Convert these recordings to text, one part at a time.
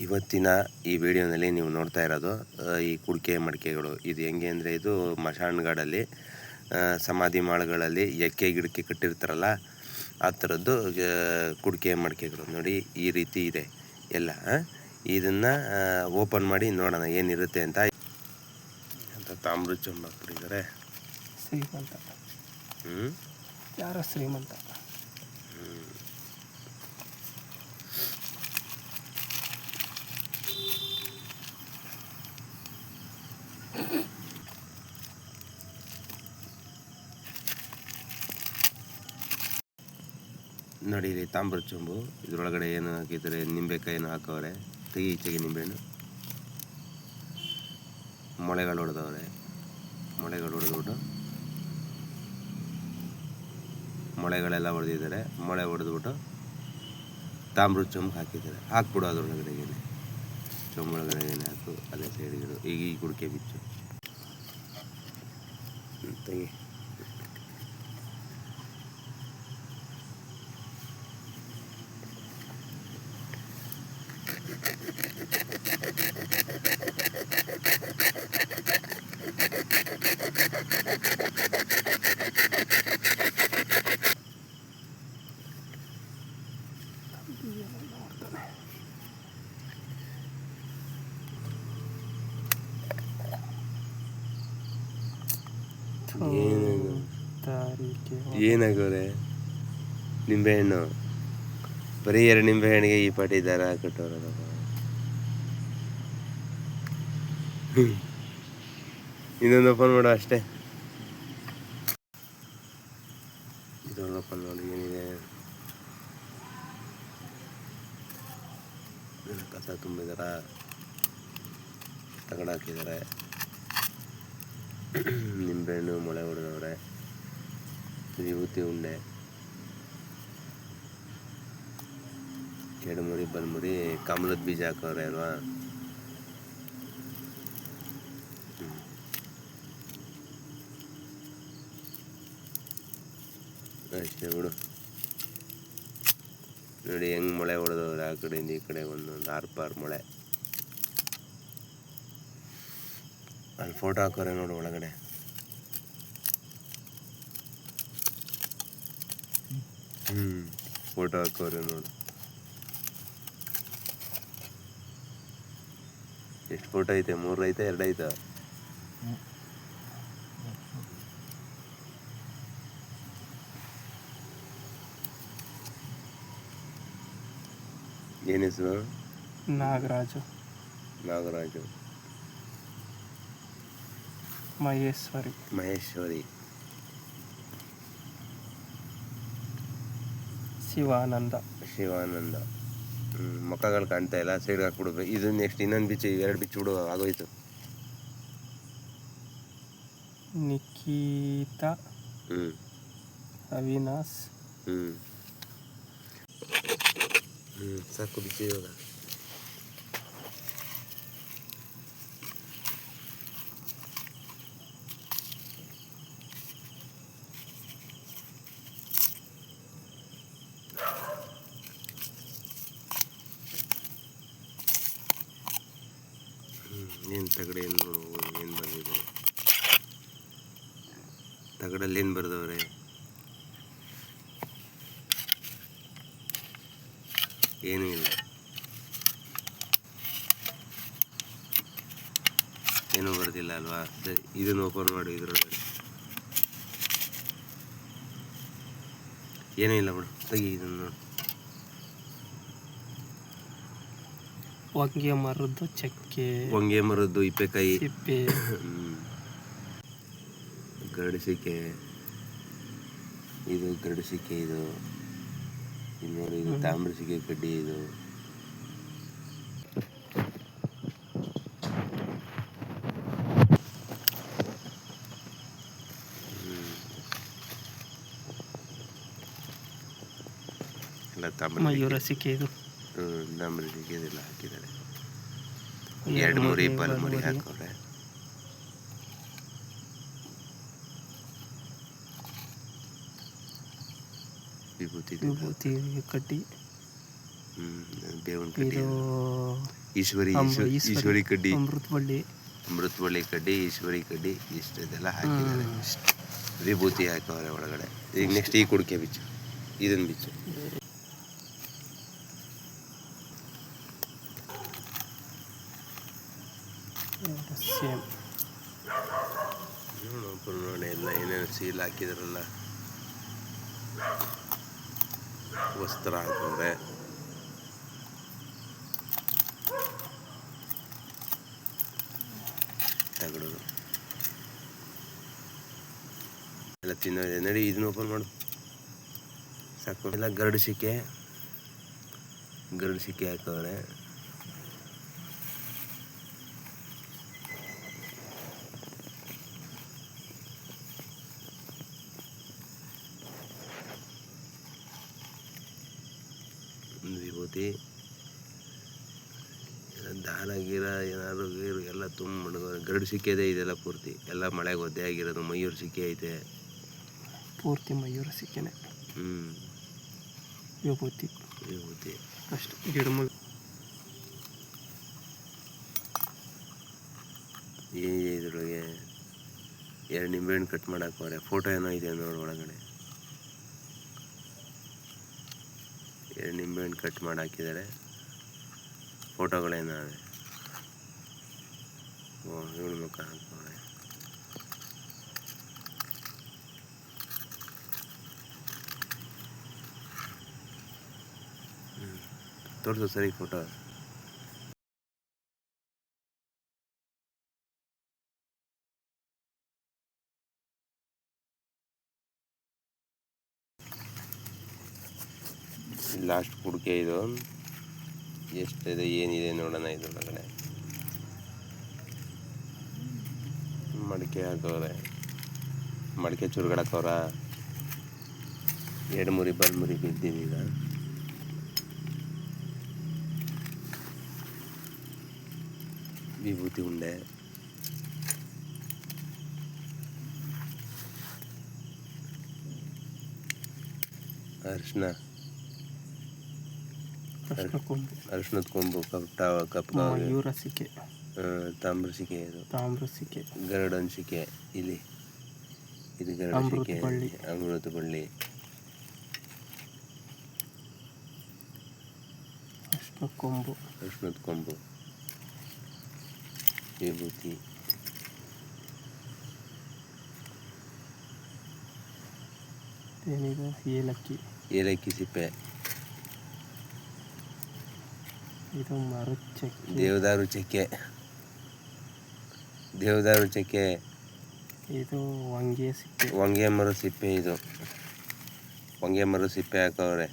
ಇವತ್ತಿನ ಈ ವಿಡಿಯೋನಲ್ಲಿ ನೀವು ನೋಡ್ತಾ ಇರೋದು ಈ ಕುಡಿಕೆ ಮಡಿಕೆಗಳು. ಇದು ಹೆಂಗೆ ಅಂದರೆ, ಇದು ಮಶಾನ್ಗಾಡಲ್ಲಿ ಸಮಾಧಿ ಮಾಳಗಳಲ್ಲಿ ಎಕ್ಕೆ ಗಿಡಕ್ಕೆ ಕಟ್ಟಿರ್ತಾರಲ್ಲ, ಆ ಥರದ್ದು ಕುಡಿಕೆ ಮಡಿಕೆಗಳು. ನೋಡಿ ಈ ರೀತಿ ಇದೆ ಎಲ್ಲ. ಇದನ್ನು ಓಪನ್ ಮಾಡಿ ನೋಡೋಣ ಏನಿರುತ್ತೆ ಅಂತ. ತಾಮ್ರ ಚೊಂಬ ಹಾಕ್ಬಿಟ್ಟಿದ್ದಾರೆ. ಶ್ರೀಮಂತ ಯಾರೋ ಶ್ರೀಮಂತ. ನೋಡಿರಿ ತಾಮ್ರ ಚೊಂಬು. ಇದ್ರೊಳಗಡೆ ಏನು ಹಾಕಿದರೆ, ನಿಂಬೆಕಾಯಿನ ಹಾಕವ್ರೆ. ತೆಗಿ ಈಚೆಗೆ ನಿಂಬೆಹಣ್ಣು. ಮೊಳೆಗಳು ಹೊಡೆದವ್ರೆ. ಮೊಳೆಗಳು ಹೊಡೆದ್ಬಿಟ್ಟು ಮೊಳೆಗಳೆಲ್ಲ ಹೊಡೆದಿದ್ದಾರೆ. ಮೊಳೆ ಹೊಡೆದ್ಬಿಟ್ಟು ತಾಮ್ರದ ಚೊಂಬು ಹಾಕಿದ್ದಾರೆ. ಹಾಕ್ಬಿಡು ಅದ್ರೊಳಗಡೆಗೇನೆ, ಚೊಂಬೊಳಗಡೆಗೇನೆ ಹಾಕು. ಅದೇ ಸೈಡ್ಗಳು ಈಗ ಈ ಕುಡಿಕೆ ಬಿಚ್ಚು ತೆಗಿ. ಏನಾಗೋರೆ ನಿಂಬೆಹಣ್ಣು. ಬರೀ 2 ನಿಂಬೆಹಣ್ಣಿಗೆ ಈ ಪಾಟಿ ದಾರ ಕಟ್ಟೋರಲ್ಲ. ಇನ್ನೊಂದು ಓಪನ್ ಮಾಡೋ ಅಷ್ಟೇ. ಇದೊಂದು ಓಪನ್ ಮಾಡಿ ಏನಿದೆ. ಕಸ ತುಂಬಿದಾರ, ತಗಡಾಕಿದ್ದಾರೆ. ನಿಂಬೆಹಣ್ಣು ಮೊಳೆ ಹೊಡೆದವ್ರೆ. ವಿಭೂತಿ ಉಂಡೆ, ಕೆಡಮುರಿ ಬಲ್ಮುರಿ, ಕಮಲದ ಬೀಜ ಹಾಕವ್ರೆ ಅಲ್ವಾ. ಅಷ್ಟೇ ಬಿಡು. ನೋಡಿ ಹೆಂಗೆ ಮೊಳೆ ಹೊಡೆದವ್ರೆ. ಆ ಕಡೆಯಿಂದ ಈ ಕಡೆ ಒಂದೊಂದು 6 ಮೊಳೆ. ಅಲ್ಲಿ ಫೋಟೋ ಹಾಕೋರೆ ನೋಡು ಒಳಗಡೆ. ಫೋಟೋ ಹಾಕೋರೆ ನೋಡು. ಎಷ್ಟು ಫೋಟೋ ಐತೆ? 3 ಐತೆ, 2 ಐತೆ? ಏನು ಹೆಸರು? ನಾಗರಾಜು. ಮಹೇಶ್ವರಿ. ಶಿವಾನಂದ. ಮುಖಗಳು ಕಾಣ್ತಾ ಇಲ್ಲ. ಸೈಡ್ಗೆ ಹಾಕ್ಬಿಡ್ಬೇಕು. ಇದು ನೆಕ್ಸ್ಟ್ ಇನ್ನೊಂದು ಬಿಚ್ಚು, 2 ಬಿಚ್ಚು ಬಿಡು, ಆಗೋಯ್ತು. ನಿಖಿತಾ, ಅವಿನಾಶ್. ಸಾಕು ಬಿಚ್ಚು ಇವಾಗ. ಏನು ತಗಡೆ ಏನು ನೋಡು, ಏನು ಬರೆದಿದೆ. ತಗಡಲ್ಲಿ ಏನು ಬರೆದವ್ರೆ? ಏನೂ ಇಲ್ಲ. ಏನೂ ಬರ್ದಿಲ್ಲ ಅಲ್ವಾ. ಸರಿ, ಇದನ್ನು ಓಪನ್ ಮಾಡು. ಇದ್ರೊಳಗಡೆ ಏನೂ ಇಲ್ಲ ಬಿಡು. ತೆಗಿ ಇದನ್ನು ನೋಡು. ಹೊಂಗೆ ಮರದ್ದು ಚಕ್ಕೆ, ಹೊಂಗೆ ಮರದ್ದು ಇಪ್ಪೆಕಾಯಿ, ಸಿಪ್ಪೆ, ಗರಡಿಸಿಕೆ. ಇದು ಗರಡಿಸಿಕೆ. ಇದು ಇನ್ನೊಂದು ಇದು ತಾಮ್ರಸಿಕೆ ಕಡ್ಡಿ. ಇದು ಎಲ್ಲ ಮಯೂರಸಿಕೆ. ಇದು ತಾಮ್ರಸಿಕೆ ಇದೆಲ್ಲ ಹಾಕಿದ್ದಾರೆ. 2 ಬಲ್ಮುರಿ ಹಾಕವ್ರೆ. ವಿಭೂತಿ ಕಡ್ಡಿ. ಬೇವಿನ ಕಡ್ಡಿ. ಇದು ಈಶ್ವರಿ ಕಡ್ಡಿ, ಅಮೃತಬಳ್ಳಿ, ಅಮೃತಬಳ್ಳಿ ಕಡ್ಡಿ, ಈಶ್ವರಿ ಕಡ್ಡಿ ಇಷ್ಟೆಲ್ಲ ಹಾಕಿದ್ದಾರೆ. ವಿಭೂತಿ ಹಾಕವ್ರೆ ಒಳಗಡೆ. ಈಗ ನೆಕ್ಸ್ಟ್ ಈ ಕುಡಿಕೆ ಬಿಚ್ಚು, ಇದನ್ನು ಬಿಚ್ಚು. ಸೇಮ್ ನೋಡಿ ಎಲ್ಲ ಏನೇನು ಸೀಲ್ ಹಾಕಿದ್ರಲ್ಲ, ವಸ್ತ್ರ ಹಾಕವ್ರೆ. ತಗಡು ಎಲ್ಲ ತಿನ್ನೋದೆ. ನಡಿ ಇದನ್ನ ಓಪನ್ ಮಾಡು ಸಾಕು. ಎಲ್ಲ ಗರಡು ಸಿಕ್ಕೆ ಹಾಕವ್ರೆ. ವಿಭೂತಿ, ದಾರ ಗೀರ ಏನಾದ್ರು ಗೀರು ಎಲ್ಲ ತುಂಬ ಗರಡು ಸಿಕ್ಕಿದೆ. ಇದೆಲ್ಲ ಪೂರ್ತಿ ಎಲ್ಲ ಮಳೆಗೆ ಒದ್ದೆ ಆಗಿರೋದು. ಮಯೂರು ಸಿಕ್ಕಿ ಐತೆ, ಪೂರ್ತಿ ಮಯೂರು ಸಿಕ್ಕೆನೆ. ವಿಭೂತಿ ಅಷ್ಟು ಗಿಡಮೂಲ. ಇದ್ರೊಳಗೆ 2 ನಿಂಬೆಹಣ್ಣು ಕಟ್ ಮಾಡಾಕವ್ರೆ. ಫೋಟೋ ಏನೋ ಇದೆ ನೋಡಿ ಒಳಗಡೆ. 2 ನಿಂಬೆಹಣ್ಣು ಕಟ್ ಮಾಡಿ ಹಾಕಿದ್ದಾರೆ. ಫೋಟೋಗಳೇನಾವೆ. ಇವಳು ಮುಖ ಹಾಕವ್ರೆ. ತೋರಿಸು ಸರಿ ಫೋಟೋ. ಲಾಸ್ಟ್ ಕುಡಿಕೆ ಇದು. ಎಷ್ಟಿದೆ ಏನಿದೆ ನೋಡೋಣ ಇದ್ರೊಳಗಡೆ. ಮಡಿಕೆ ಹಾಕವ್ರೆ. ಮಡಿಕೆ ಚುರುಗಾಡಕ್ಕವ್ರ. 2 ಮುರಿ ಬಲ್ಮುರಿ ಬಿದ್ದಿದೆ ಈಗ. ವಿಭೂತಿ ಉಂಡೆ, ಅರಿಶಿನ, ಅರಿಶಿನದ ಕೊಂಬು, ಕಪ್ಪು ಮಯೂರ ಸಿಕ್ಕೆ, ತಾಮ್ರ ಸಿಕೆ, ಇದು ತಾಮ್ರ ಸಿಕ್ಕೆ, ಗರಡನ್ ಸಿಕೆ. ಇಲ್ಲಿ ಇದು ಗರಡ ಸಿಕೆ, ಅಮೃತಬಳ್ಳಿ, ಅರಿಶಿನದ ಕೊಂಬು, ವಿಭೂತಿ, ಏನಿದೆ ಏಲಕ್ಕಿ ಸಿಪ್ಪೆ, ಇದು ಮರದ ಚಕ್ಕೆ, ದೇವದಾರು ಚಕ್ಕೆ, ಇದು ಹೊಂಗೆ ಮರದ ಸಿಪ್ಪೆ. ಇದು ಹೊಂಗೆ ಮರದ ಸಿಪ್ಪೆ ಹಾಕವ್ರೆ.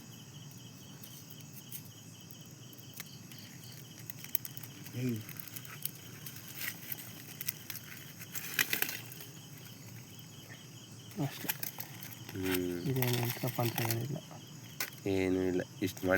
ಅಷ್ಟೇ. ಇದೇನು ಯಂತ್ರಪ್ಪ ಅಂತ ಏನಿಲ್ಲ, ಏನೂ ಇಲ್ಲ. ಇಷ್ಟು ಮಾಡಿ